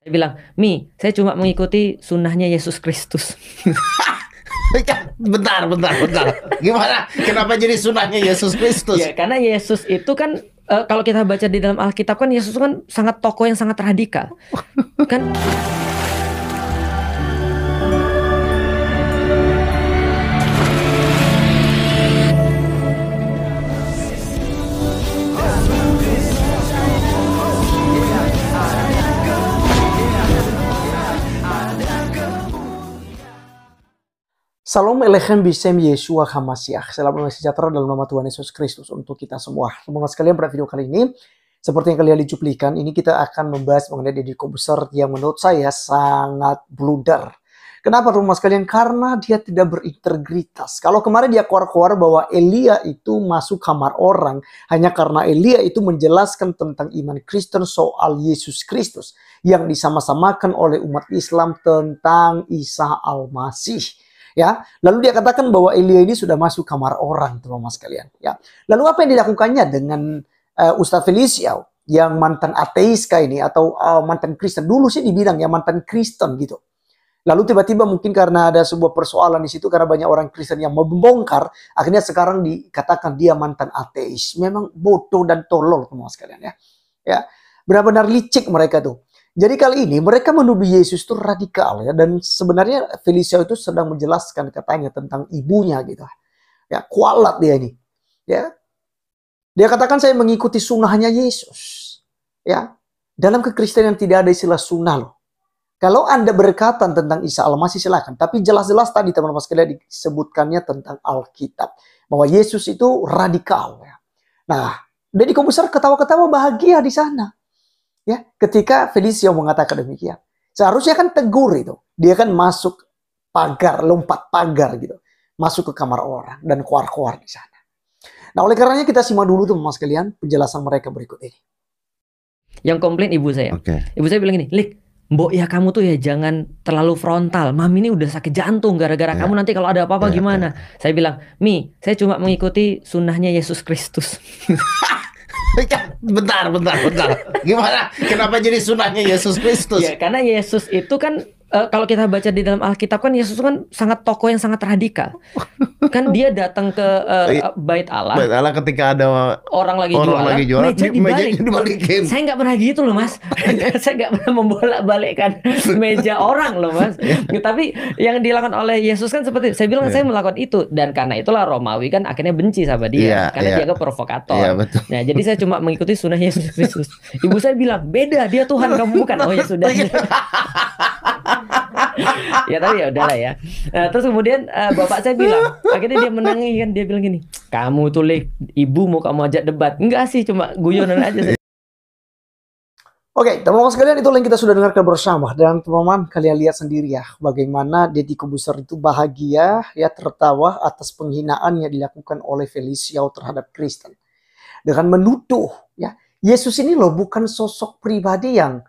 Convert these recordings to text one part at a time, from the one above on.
Saya bilang, Mi, saya cuma mengikuti sunnahnya Yesus Kristus. Bentar. Gimana? Kenapa jadi sunnahnya Yesus Kristus? Ya, karena Yesus itu kan kalau kita baca di dalam Alkitab kan Yesus kan sangat tokoh yang sangat radikal. Kan Salam Elechem Bisem Yeshua HaMashiach. Salam damai sejahtera dalam nama Tuhan Yesus Kristus untuk kita semua. Semoga sekalian pada video kali ini, seperti yang kalian dicuplikan, ini kita akan membahas mengenai Deddy Corbuzier yang menurut saya sangat blunder. Kenapa teman-teman sekalian? Karena dia tidak berintegritas. Kalau kemarin dia keluar-keluar bahwa Elia itu masuk kamar orang hanya karena Elia itu menjelaskan tentang iman Kristen soal Yesus Kristus yang disama-samakan oleh umat Islam tentang Isa Al-Masih. Ya, lalu dia katakan bahwa Elia ini sudah masuk kamar orang, teman-teman sekalian. Ya, lalu apa yang dilakukannya dengan Ustadz Felicio yang mantan ateis kayak ini atau mantan Kristen? Dulu sih dibilang ya mantan Kristen gitu. Lalu tiba-tiba mungkin karena ada sebuah persoalan di situ karena banyak orang Kristen yang membongkar, akhirnya sekarang dikatakan dia mantan ateis. Memang bodoh dan tolol, teman-teman sekalian ya. Ya, benar-benar licik mereka tuh. Jadi kali ini mereka menuduh Yesus itu radikal ya, dan sebenarnya Felicio itu sedang menjelaskan katanya tentang ibunya gitu. Ya, kualat dia ini. Ya. Dia katakan saya mengikuti sunnahnya Yesus. Ya. Dalam kekristenan tidak ada istilah sunnah loh. Kalau Anda berkata tentang Isa Al-Masih silakan, tapi jelas-jelas tadi teman-teman sekalian disebutkannya tentang Alkitab bahwa Yesus itu radikal ya. Nah, Deddy Corbuzier ketawa-ketawa bahagia di sana. Ya, ketika Felicio mengatakan demikian, seharusnya kan tegur itu. Dia kan masuk pagar, lompat pagar gitu, masuk ke kamar orang dan keluar-keluar di sana. Nah, oleh karenanya kita simak dulu tuh mas sekalian penjelasan mereka berikut ini. yang komplain ibu saya. Ibu saya bilang gini, Lik, Mbok ya kamu tuh ya jangan terlalu frontal. Mami ini udah sakit jantung gara-gara kamu nanti kalau ada apa-apa gimana? Saya bilang, Mi, saya cuma mengikuti sunnahnya Yesus Kristus. Bentar. Gimana? Kenapa jadi sunnahnya Yesus Kristus? Ya, karena Yesus itu kan kalau kita baca di dalam Alkitab kan Yesus kan sangat tokoh yang sangat radikal. Kan dia datang ke Bait Allah. Bait Allah ketika ada orang lagi jualan, meja dibalikin. Saya nggak pernah gitu loh mas. Saya nggak pernah membolak-balikkan meja orang loh mas. Tapi yang dilakukan oleh Yesus kan seperti saya bilang saya melakukan itu, dan karena itulah Romawi kan akhirnya benci sama dia karena dia provokator. Nah jadi saya cuma mengikuti sunnah Yesus Kristus. Ibu saya bilang beda, dia Tuhan kamu bukan. Oh ya sudah. Ya tapi ya udahlah ya. Terus kemudian bapak saya bilang, akhirnya dia menangis kan, dia bilang gini, kamu tuh Lik, ibumu kamu ajak debat. Enggak sih, cuma guyonan aja. Oke, teman-teman sekalian, itu yang kita sudah dengarkan bersama, dan teman-teman kalian lihat sendiri ya bagaimana Deddy Corbuzier itu bahagia ya, tertawa atas penghinaan yang dilakukan oleh Felicio terhadap Kristen dengan menuduh ya Yesus ini loh bukan sosok pribadi yang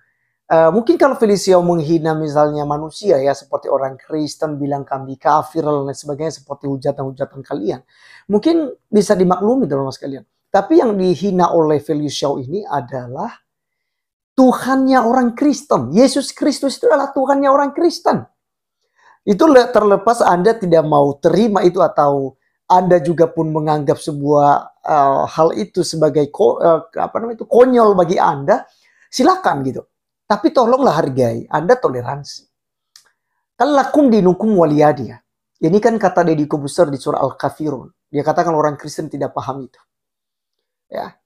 mungkin kalau Felicio menghina misalnya manusia ya, seperti orang Kristen bilang kami kafir dan lain sebagainya, seperti hujatan-hujatan kalian, mungkin bisa dimaklumi teman-teman sekalian. Tapi yang dihina oleh Felicio ini adalah Tuhannya orang Kristen. Yesus Kristus itu adalah Tuhannya orang Kristen. Itu terlepas Anda tidak mau terima itu atau Anda juga pun menganggap sebuah hal itu sebagai konyol bagi Anda, silakan gitu. Tapi tolonglah hargai, Anda toleransi. Kan lakum dinukum waliyadi ya. Ini kan kata Deddy Corbuzier di surah Al-Kafirun. Dia katakan orang Kristen tidak paham itu. Ya.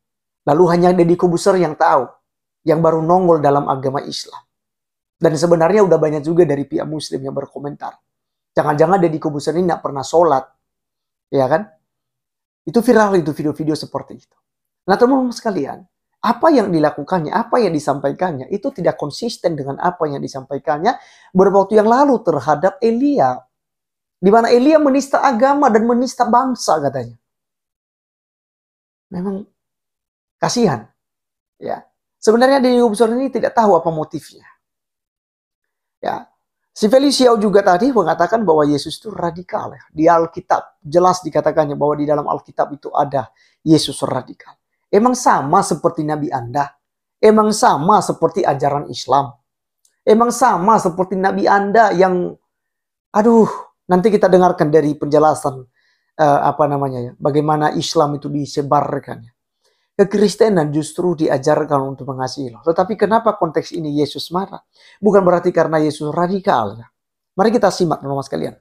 Lalu hanya Deddy Corbuzier yang tahu, yang baru nongol dalam agama Islam. Dan sebenarnya udah banyak juga dari pihak Muslim yang berkomentar. Jangan-jangan Deddy Corbuzier ini tidak pernah sholat. Ya kan? Itu viral itu video-video seperti itu. Nah teman-teman sekalian, apa yang dilakukannya, apa yang disampaikannya, itu tidak konsisten dengan apa yang disampaikannya beberapa waktu yang lalu terhadap Elia. Di mana Elia menista agama dan menista bangsa katanya. Memang kasihan. Ya. Sebenarnya Deddy Corbuzier ini tidak tahu apa motifnya. Ya. Si Felicio juga tadi mengatakan bahwa Yesus itu radikal ya. Di Alkitab jelas dikatakannya bahwa di dalam Alkitab itu ada Yesus radikal. Emang sama seperti Nabi Anda? Emang sama seperti ajaran Islam? Emang sama seperti Nabi Anda yang, aduh, nanti kita dengarkan dari penjelasan bagaimana Islam itu disebarkan. Kekristenan justru diajarkan untuk mengasihi loh. Tetapi kenapa konteks ini Yesus marah? Bukan berarti karena Yesus radikal. Mari kita simak teman-teman sekalian.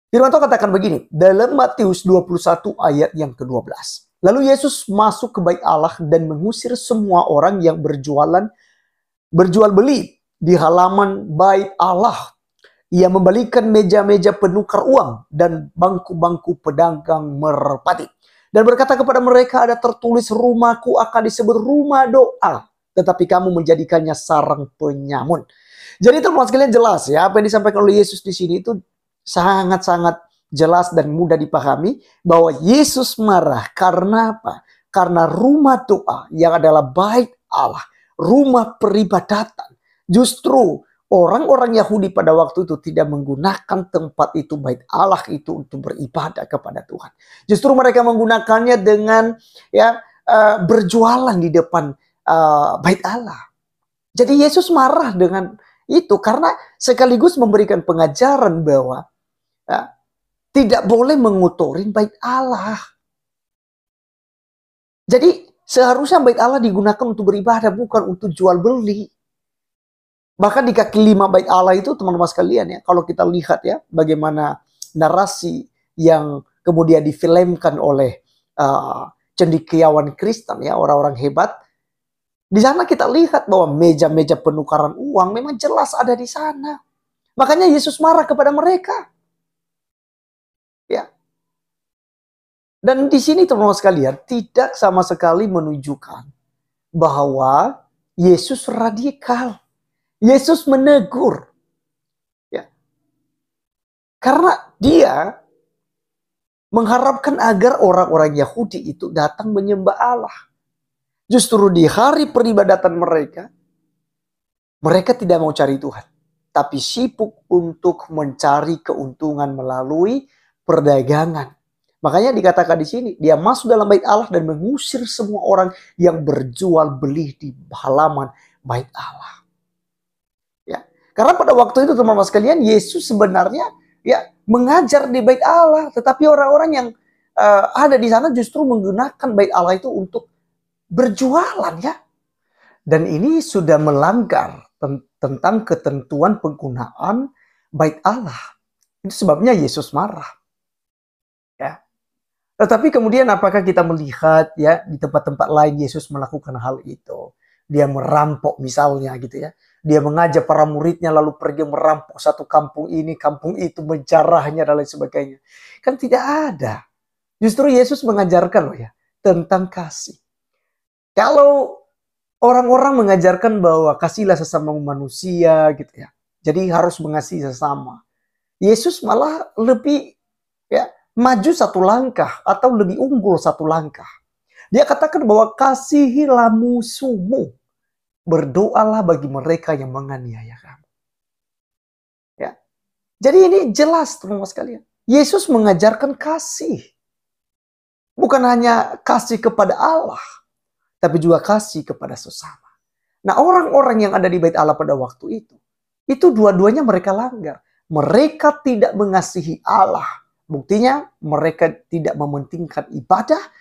Firman Tuhan katakan begini, dalam Matius 21 ayat yang ke-12. Lalu Yesus masuk ke bait Allah dan mengusir semua orang yang berjual beli di halaman bait Allah. Ia membalikan meja-meja penukar uang dan bangku-bangku pedagang merpati. Dan berkata kepada mereka, ada tertulis, rumahku akan disebut rumah doa, tetapi kamu menjadikannya sarang penyamun. Jadi teman-teman sekalian jelas ya, apa yang disampaikan oleh Yesus di sini itu sangat-sangat jelas dan mudah dipahami bahwa Yesus marah karena apa? Karena rumah doa yang adalah bait Allah, rumah peribadatan. Justru orang-orang Yahudi pada waktu itu tidak menggunakan tempat itu, bait Allah itu, untuk beribadah kepada Tuhan. Justru mereka menggunakannya dengan berjualan di depan bait Allah. Jadi Yesus marah dengan itu karena sekaligus memberikan pengajaran bahwa tidak boleh mengotorin bait Allah. Jadi seharusnya bait Allah digunakan untuk beribadah, bukan untuk jual beli. Bahkan di kaki 5 bait Allah itu teman-teman sekalian ya, kalau kita lihat ya bagaimana narasi yang kemudian difilmkan oleh cendekiawan Kristen ya, orang-orang hebat. Di sana kita lihat bahwa meja-meja penukaran uang memang jelas ada di sana. Makanya Yesus marah kepada mereka. Ya. Dan di sini teman-teman sekalian tidak sama sekali menunjukkan bahwa Yesus radikal. Yesus menegur. Ya. Karena dia mengharapkan agar orang-orang Yahudi itu datang menyembah Allah. Justru di hari peribadatan mereka tidak mau cari Tuhan. Tapi sibuk untuk mencari keuntungan melalui perdagangan. Makanya dikatakan di sini, dia masuk dalam bait Allah dan mengusir semua orang yang berjual beli di halaman bait Allah. Karena pada waktu itu teman-teman sekalian, Yesus sebenarnya ya mengajar di bait Allah, tetapi orang-orang yang ada di sana justru menggunakan bait Allah itu untuk berjualan ya. Dan ini sudah melanggar tentang ketentuan penggunaan bait Allah. Itu sebabnya Yesus marah. Ya. Tetapi kemudian apakah kita melihat ya di tempat-tempat lain Yesus melakukan hal itu? Dia merampok misalnya gitu ya. Dia mengajak para muridnya lalu pergi merampok satu kampung ini, kampung itu, menjarahnya dan lain sebagainya. Kan tidak ada. Justru Yesus mengajarkan loh ya, tentang kasih. Kalau orang-orang mengajarkan bahwa kasihlah sesama manusia gitu ya. Jadi harus mengasihi sesama. Yesus malah lebih ya maju satu langkah atau lebih unggul satu langkah. Dia katakan bahwa kasihilah musuhmu. Berdoalah bagi mereka yang menganiaya kamu. Ya. Jadi ini jelas teman-teman sekalian. Yesus mengajarkan kasih. Bukan hanya kasih kepada Allah, tapi juga kasih kepada sesama. Nah, orang-orang yang ada di bait Allah pada waktu itu dua-duanya mereka langgar. Mereka tidak mengasihi Allah. Buktinya mereka tidak mementingkan ibadah.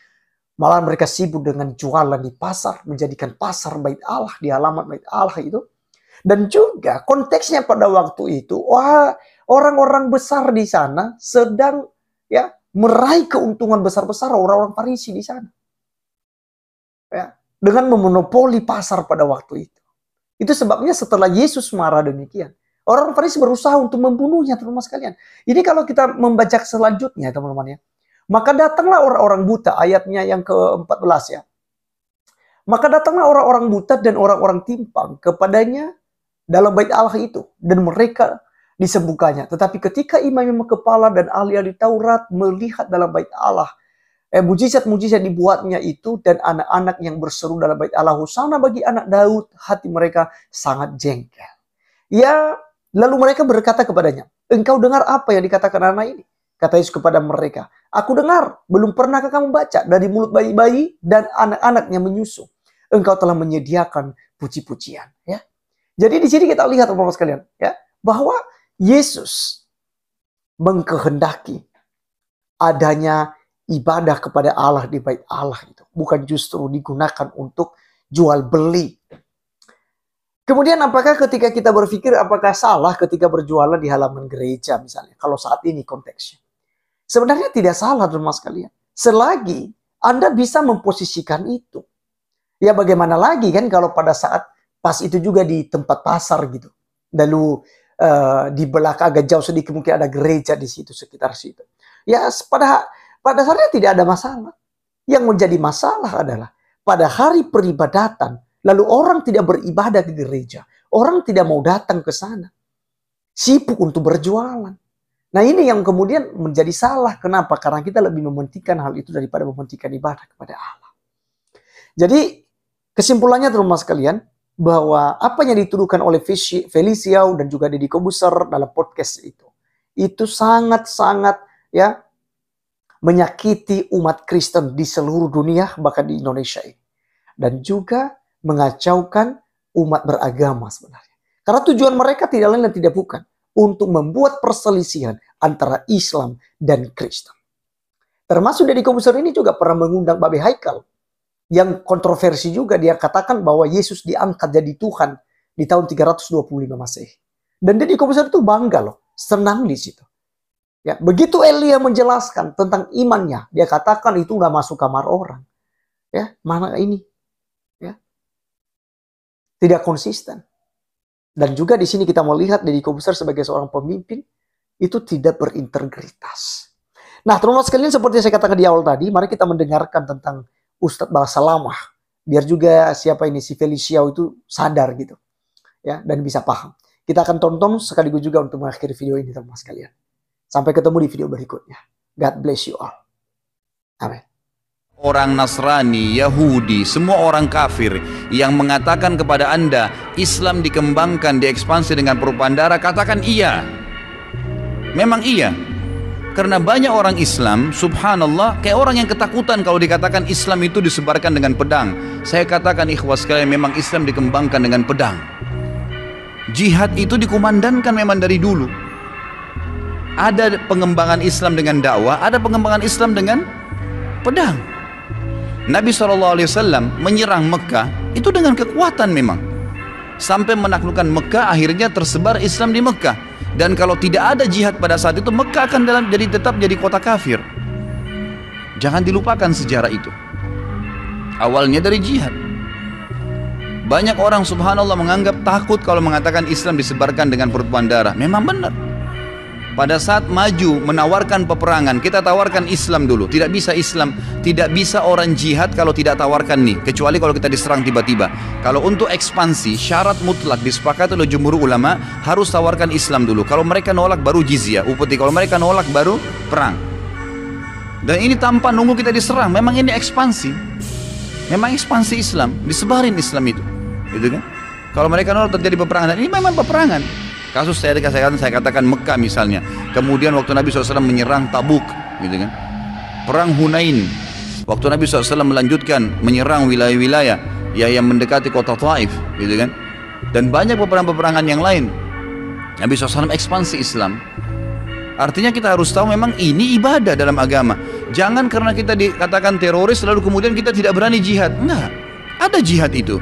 Malah mereka sibuk dengan jualan di pasar, menjadikan pasar bait Allah, di halaman bait Allah itu. Dan juga konteksnya pada waktu itu, orang-orang besar di sana sedang ya meraih keuntungan besar-besar, orang-orang Farisi di sana. Ya, dengan memonopoli pasar pada waktu itu. Itu sebabnya setelah Yesus marah demikian, orang Farisi berusaha untuk membunuhnya, teman-teman sekalian. Ini kalau kita membaca selanjutnya, teman-teman ya. Maka datanglah orang-orang buta, ayatnya yang ke-14 ya. Maka datanglah orang-orang buta dan orang-orang timpang kepadanya dalam bait Allah itu. Dan mereka disembuhkannya. Tetapi ketika imam-imam kepala dan ahli-ahli Taurat melihat dalam bait Allah, mujizat-mujizat dibuatnya itu, dan anak-anak yang berseru dalam bait Allah, Hosana bagi anak Daud, hati mereka sangat jengkel. Ya, lalu mereka berkata kepadanya, engkau dengar apa yang dikatakan anak ini? Kata Yesus kepada mereka, aku dengar, belum pernahkah kamu baca dari mulut bayi-bayi dan anak-anak yang menyusu? Engkau telah menyediakan puji-pujian. Ya. Jadi di sini kita lihat Bapak sekalian, ya, bahwa Yesus mengkehendaki adanya ibadah kepada Allah di bait Allah itu, bukan justru digunakan untuk jual beli. Kemudian apakah ketika kita berpikir apakah salah ketika berjualan di halaman gereja misalnya, kalau saat ini konteksnya? Sebenarnya tidak salah teman sekalian, selagi Anda bisa memposisikan itu. Ya bagaimana lagi kan kalau pada saat pas itu juga di tempat pasar gitu, lalu di belakang agak jauh sedikit mungkin ada gereja di situ, sekitar situ. Ya pada dasarnya tidak ada masalah. Yang menjadi masalah adalah pada hari peribadatan, lalu orang tidak beribadah ke gereja, orang tidak mau datang ke sana, sibuk untuk berjualan. Nah ini yang kemudian menjadi salah. Kenapa? Karena kita lebih mementingkan hal itu daripada mementingkan ibadah kepada Allah. Jadi kesimpulannya teman-teman sekalian, bahwa apa yang dituduhkan oleh Felicia dan juga Deddy Kobuser dalam podcast itu sangat-sangat ya menyakiti umat Kristen di seluruh dunia, bahkan di Indonesia ini, dan juga mengacaukan umat beragama sebenarnya. Karena tujuan mereka tidak lain dan tidak bukan untuk membuat perselisihan antara Islam dan Kristen. Termasuk Deddy Kobuser ini juga pernah mengundang Babe Haikal, yang kontroversi juga, dia katakan bahwa Yesus diangkat jadi Tuhan di tahun 325 Masehi. Dan Deddy Kobuser itu bangga loh, senang di situ. Ya, begitu Elia menjelaskan tentang imannya, dia katakan itu udah masuk kamar orang. Ya, mana ini? Ya. Tidak konsisten. Dan juga di sini kita melihat Deddy Kobuser sebagai seorang pemimpin itu tidak berintegritas. Nah, teman-teman sekalian, seperti yang saya katakan di awal tadi, mari kita mendengarkan tentang Ustadz Bahasa Lamah, biar juga siapa ini si Felicia itu sadar gitu, ya, dan bisa paham. Kita akan tonton sekaligus juga untuk mengakhiri video ini teman-teman sekalian. Sampai ketemu di video berikutnya. God bless you all. Amin. Orang Nasrani, Yahudi, semua orang kafir yang mengatakan kepada Anda Islam dikembangkan, diekspansi dengan propaganda, katakan iya. Memang iya. Karena banyak orang Islam, subhanallah, kayak orang yang ketakutan kalau dikatakan Islam itu disebarkan dengan pedang. Saya katakan ikhwas sekalian, memang Islam dikembangkan dengan pedang. Jihad itu dikumandangkan memang dari dulu. Ada pengembangan Islam dengan dakwah, ada pengembangan Islam dengan pedang. Nabi SAW menyerang Mekah itu dengan kekuatan memang. Sampai menaklukkan Mekah, akhirnya tersebar Islam di Mekah. Dan kalau tidak ada jihad pada saat itu, Mekah akan tetap jadi kota kafir. Jangan dilupakan sejarah itu. Awalnya dari jihad. Banyak orang subhanallah menganggap takut kalau mengatakan Islam disebarkan dengan pertumpahan darah. Memang benar. Pada saat maju menawarkan peperangan, kita tawarkan Islam dulu. Tidak bisa Islam, tidak bisa orang jihad kalau tidak tawarkan nih. Kecuali kalau kita diserang tiba-tiba. Kalau untuk ekspansi, syarat mutlak disepakati oleh jumhur ulama, harus tawarkan Islam dulu. Kalau mereka nolak baru jizyah, upeti. Kalau mereka nolak baru perang. Dan ini tanpa nunggu kita diserang. Memang ini ekspansi. Memang ekspansi Islam, disebarin Islam itu. Gitu kan? Kalau mereka nolak terjadi peperangan. Dan ini memang peperangan. Kasus saya katakan Mekah misalnya. Kemudian waktu Nabi SAW menyerang Tabuk, gitu kan. Perang Hunain. Waktu Nabi SAW melanjutkan menyerang wilayah-wilayah yang mendekati kota Taif, gitu kan. Dan banyak peperangan-peperangan yang lain. Nabi SAW ekspansi Islam. Artinya kita harus tahu memang ini ibadah dalam agama. Jangan karena kita dikatakan teroris lalu kemudian kita tidak berani jihad. Enggak, ada jihad itu.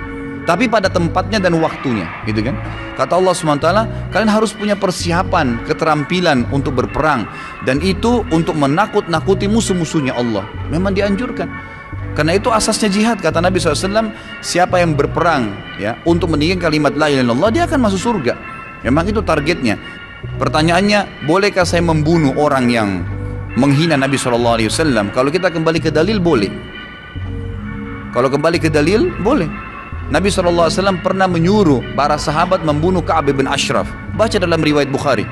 Tapi pada tempatnya dan waktunya, gitu kan. Kata Allah SWT, kalian harus punya persiapan, keterampilan untuk berperang. Dan itu untuk menakut-nakuti musuh-musuhnya Allah. Memang dianjurkan. Karena itu asasnya jihad, kata Nabi SAW, siapa yang berperang ya untuk meninggikan kalimat la ilaha illallah, dia akan masuk surga. Memang itu targetnya. Pertanyaannya, bolehkah saya membunuh orang yang menghina Nabi SAW? Kalau kita kembali ke dalil, boleh. Kalau kembali ke dalil, boleh. Nabi SAW pernah menyuruh para sahabat membunuh Ka'ab bin Ashraf. Baca dalam riwayat Bukhari.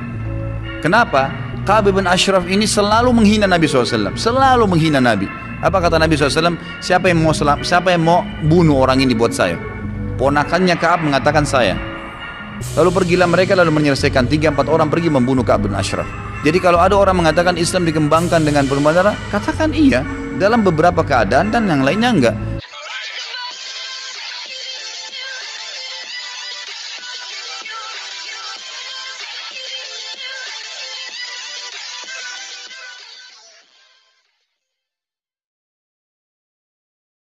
Kenapa? Ka'ab bin Ashraf ini selalu menghina Nabi SAW. Selalu menghina Nabi. Apa kata Nabi SAW? Siapa yang mau bunuh orang ini buat saya? Ponakannya Ka'ab mengatakan saya. Lalu pergilah mereka lalu menyelesaikan 3-4 orang pergi membunuh Ka'ab bin Ashraf. Jadi kalau ada orang mengatakan Islam dikembangkan dengan pertumpahan darah, katakan iya dalam beberapa keadaan dan yang lainnya enggak.